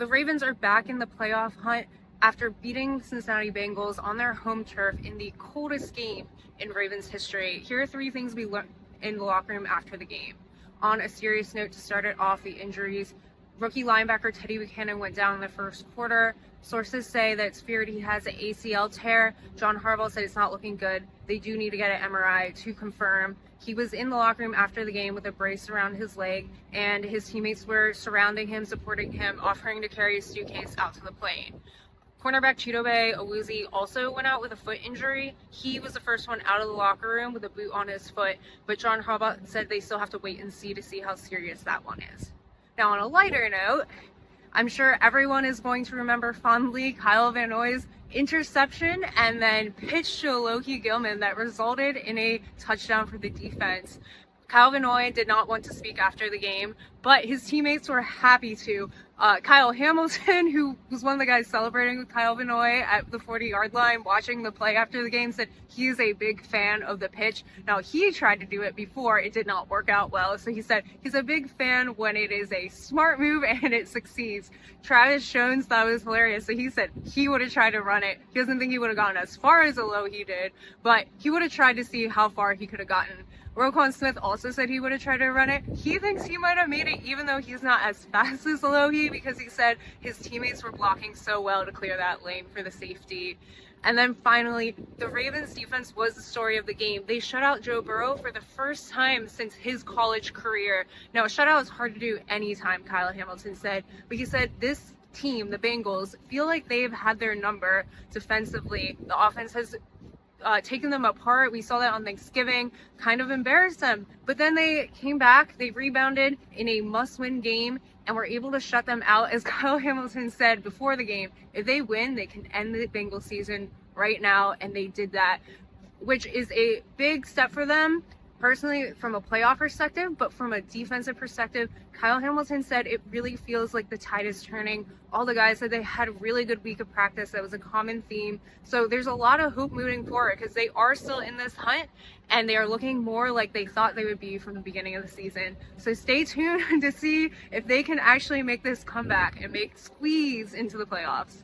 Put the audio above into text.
The Ravens are back in the playoff hunt after beating the Cincinnati Bengals on their home turf in the coldest game in Ravens history. Here are three things we learned in the locker room after the game. On a serious note, to start it off, the injuries. Rookie linebacker Teddye Buchanan went down in the first quarter. Sources say that it's feared he has an ACL tear. John Harbaugh said it's not looking good. They do need to get an MRI to confirm. He was in the locker room after the game with a brace around his leg, and his teammates were surrounding him, supporting him, offering to carry his suitcase out to the plane. Cornerback Chidobe Awuzie also went out with a foot injury. He was the first one out of the locker room with a boot on his foot, but John Harbaugh said they still have to wait and see how serious that one is. Now, on a lighter note, I'm sure everyone is going to remember fondly Kyle Van Noy's interception and then pitch to Alohi Gilman that resulted in a touchdown for the defense. Kyle Van Noy did not want to speak after the game, but his teammates were happy to. Kyle Hamilton, who was one of the guys celebrating with Kyle Van Noy at the 40-yard line, watching the play after the game, said he is a big fan of the pitch. Now, he tried to do it before. It did not work out well, so he said he's a big fan when it is a smart move and it succeeds. Travis Jones thought it was hilarious, so he said he would have tried to run it. He doesn't think he would have gotten as far as Alohi did, but he would have tried to see how far he could have gotten. Roquan Smith also said he would have tried to run it. He thinks he might have made it even though he's not as fast as Alohi, because he said his teammates were blocking so well to clear that lane for the safety. And then finally, the Ravens defense was the story of the game. They shut out Joe Burrow for the first time since his college career. Now, a shutout is hard to do anytime, Kyle Hamilton said, but he said this team, the Bengals, feel like they've had their number defensively. The offense has taken them apart. We saw that on Thanksgiving, kind of embarrassed them. But then they came back, they rebounded in a must-win game, and were able to shut them out. As Kyle Hamilton said before the game, if they win, they can end the Bengals season right now, and they did that, which is a big step for them. Personally, from a playoff perspective, but from a defensive perspective, Kyle Hamilton said it really feels like the tide is turning. All the guys said they had a really good week of practice. That was a common theme. So there's a lot of hope moving forward because they are still in this hunt and they are looking more like they thought they would be from the beginning of the season. So stay tuned to see if they can actually make this comeback and squeeze into the playoffs.